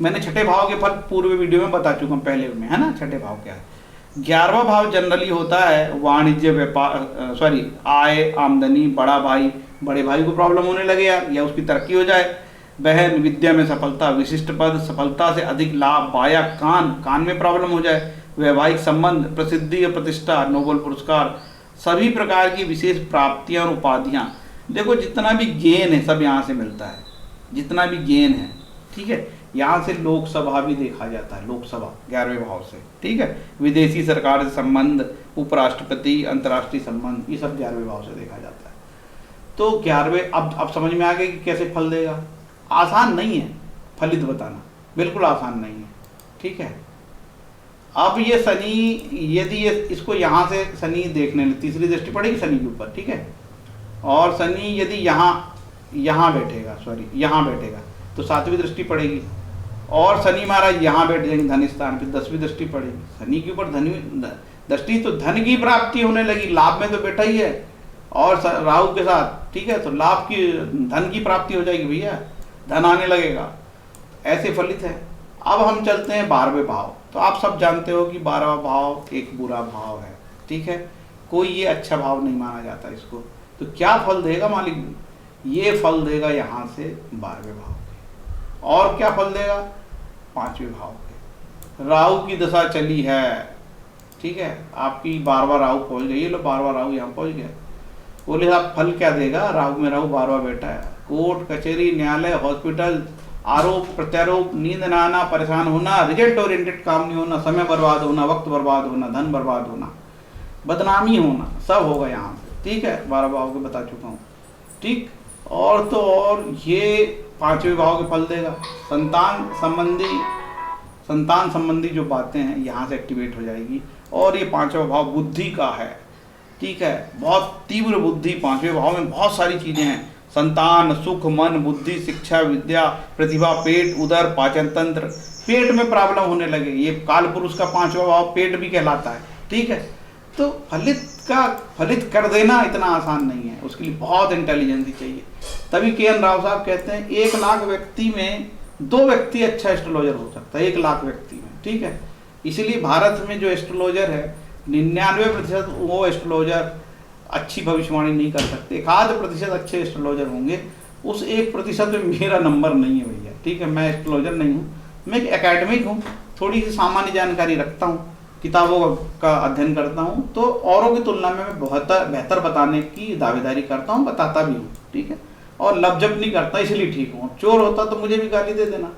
मैंने छठे भाव के फल पूर्व वीडियो में बता चुका हूँ, पहले में, है ना। छठे भाव क्या है? 11वां भाव जनरली होता है वाणिज्य, व्यापार, आय, आमदनी, बड़ा भाई, बड़े भाई को प्रॉब्लम होने लगे यार, या उसकी तरक्की हो जाए, बहन, विद्या में सफलता, विशिष्ट पद, सफलता से अधिक लाभ, बाया, कान में प्रॉब्लम हो जाए, वैवाहिक संबंध, प्रसिद्धि और प्रतिष्ठा, नोबेल पुरस्कार, सभी प्रकार की विशेष प्राप्तियां और उपाधियां। देखो जितना भी गेन है सब यहाँ से मिलता है, जितना भी गेन है, ठीक है। यहाँ से लोकसभा भी देखा जाता है, लोकसभा 11वें भाव से, ठीक है। विदेशी सरकार से संबंध, उपराष्ट्रपति, अंतर्राष्ट्रीय संबंध, ये सब 11वें भाव से देखा जाता है। तो 11वें, अब समझ में आ गया कि कैसे फल देगा। आसान नहीं है फलित बताना, बिल्कुल आसान नहीं है, ठीक है। अब ये शनि, यदि ये इसको यहाँ से शनि देखने में तीसरी दृष्टि पड़ेगी शनि के ऊपर, ठीक है। और शनि यदि यहाँ बैठेगा, यहाँ बैठेगा तो 7वीं दृष्टि पड़ेगी, और शनि महाराज यहाँ बैठ जाएंगे धन स्थान पे, 10वीं दृष्टि पड़ेगी। शनि के ऊपर दृष्टि तो धन की प्राप्ति होने लगी, लाभ में तो बैठा ही है, और राहु के साथ, ठीक है। तो लाभ की, धन की प्राप्ति हो जाएगी भैया, धन आने लगेगा, ऐसे फलित है। अब हम चलते हैं 12वें भाव। तो आप सब जानते हो कि 12वां भाव एक बुरा भाव है, ठीक है। कोई ये अच्छा भाव नहीं माना जाता इसको। तो क्या फल देगा मालिक? ये फल देगा यहाँ से 12वें भाव के। और क्या फल देगा? 5वें भाव के। राहु की दशा चली है, ठीक है। आपकी 12वां राहु पहुंच गई, ये लो 12वां राहु यहाँ पहुंच गया। बोले आप फल क्या देगा? राहु में राहु 12वां बैठा है। कोर्ट कचहरी, न्यायालय, हॉस्पिटल, आरोप प्रत्यारोप, नींद न आना, परेशान होना, रिजल्ट ओरिएंटेड काम नहीं होना, समय बर्बाद होना, वक्त बर्बाद होना, धन बर्बाद होना, बदनामी होना, सब होगा यहाँ से, ठीक है। 12 भाव के बता चुका हूँ, ठीक। और तो और ये 5वें भाव के फल देगा। संतान संबंधी जो बातें हैं यहाँ से एक्टिवेट हो जाएगी। और ये 5वां भाव बुद्धि का है, ठीक है। बहुत तीव्र बुद्धि, 5वें भाव में बहुत सारी चीजें हैं। संतान, सुख, मन, बुद्धि, शिक्षा, विद्या, प्रतिभा, पेट, उदर, पाचन तंत्र। पेट में प्रॉब्लम होने लगे, ये काल पुरुष का 5वां भाव पेट भी कहलाता है, ठीक है। तो फलित कर देना इतना आसान नहीं है, उसके लिए बहुत इंटेलिजेंसी चाहिए। तभी के.एन. राव साहब कहते हैं 1 लाख व्यक्ति में 2 व्यक्ति अच्छा एस्ट्रोलॉजर हो सकता है, 1 लाख व्यक्ति में, ठीक है। इसीलिए भारत में जो एस्ट्रोलॉजर है 99% वो एस्ट्रोलॉजर अच्छी भविष्यवाणी नहीं कर सकते। 1% अच्छे एस्ट्रोलॉजर होंगे, उस 1% में मेरा नंबर नहीं है भैया, ठीक है। मैं एस्ट्रोलॉजर नहीं हूँ, मैं एक एकेडमिक हूँ, थोड़ी सी सामान्य जानकारी रखता हूँ, किताबों का अध्ययन करता हूँ, तो औरों की तुलना में मैं बहुत बेहतर बताने की दावेदारी करता हूँ, बताता भी हूँ, ठीक है। और लपजप नहीं करता, इसलिए ठीक हूँ। चोर होता तो मुझे भी गाली दे देना।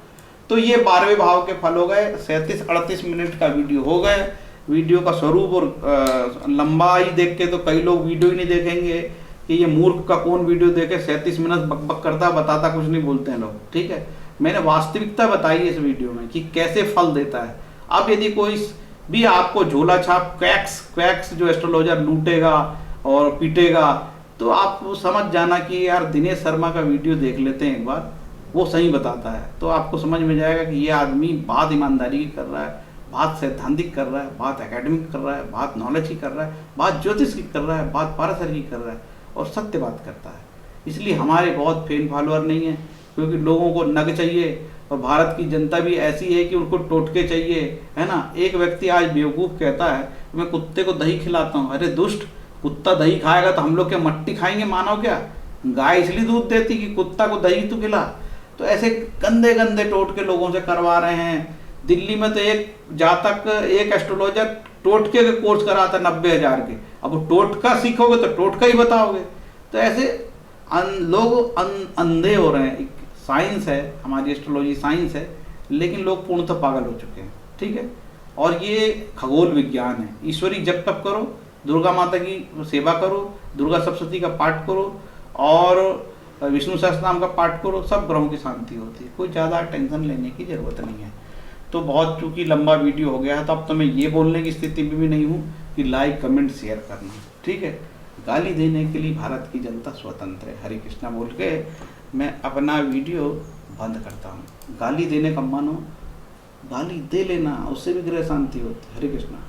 तो ये 12वें भाव के फल हो गए। 37-38 मिनट का वीडियो हो गए। वीडियो का स्वरूप और लंबाई देख के तो कई लोग वीडियो ही नहीं देखेंगे कि ये मूर्ख का कौन वीडियो देखे, 37 मिनट बकबक करता, बताता कुछ नहीं, बोलते हैं लोग, ठीक है। मैंने वास्तविकता बताई है इस वीडियो में कि कैसे फल देता है। अब यदि कोई भी आपको झोला छाप क्वैक्स जो एस्ट्रोलॉजर लूटेगा और पीटेगा, तो आप वो समझ जाना कि यार दिनेश शर्मा का वीडियो देख लेते हैं एक बार, वो सही बताता है। तो आपको समझ में जाएगा कि ये आदमी बात ईमानदारी की कर रहा है, बात सैद्धांतिक कर रहा है, बात एकेडमिक कर रहा है, बात नॉलेज की कर रहा है, बात ज्योतिष की कर रहा है, बात पाराशर की कर रहा है, और सत्य बात करता है। इसलिए हमारे बहुत फैन फॉलोअर नहीं है, क्योंकि लोगों को नग चाहिए, और भारत की जनता भी ऐसी है कि उनको टोटके चाहिए, है ना। एक व्यक्ति आज बेवकूफ़ कहता है मैं कुत्ते को दही खिलाता हूँ। अरे दुष्ट, कुत्ता दही खाएगा तो हम लोग क्या मट्टी खाएंगे? मानव क्या? गाय इसलिए दूध देती कि कुत्ता को दही तो खिला। तो ऐसे गंदे गंदे टोटके लोगों से करवा रहे हैं। दिल्ली में तो एक एस्ट्रोलॉजर टोटके के कोर्स कराता 90,000 के। अब वो टोटका सीखोगे तो टोटका ही बताओगे। तो ऐसे लोग अंधे हो रहे हैं। साइंस है, हमारी एस्ट्रोलॉजी साइंस है, लेकिन लोग पूर्णतः पागल हो चुके हैं, ठीक है। और ये खगोल विज्ञान है। ईश्वरी जप तप करो, दुर्गा माता की सेवा करो, दुर्गा सप्तशती का पाठ करो, और विष्णु सहस्त्रनाम का पाठ करो, सब ग्रहों की शांति होती है। कोई ज़्यादा टेंशन लेने की ज़रूरत नहीं है। तो बहुत चूंकि लंबा वीडियो हो गया है, तो अब तो मैं ये बोलने की स्थिति में भी नहीं हूँ कि लाइक कमेंट शेयर करना, ठीक है। गाली देने के लिए भारत की जनता स्वतंत्र है। हरे कृष्णा बोल के मैं अपना वीडियो बंद करता हूँ। गाली देने का मन हो गाली दे लेना, उससे भी गृह शांति होती है। हरे कृष्णा।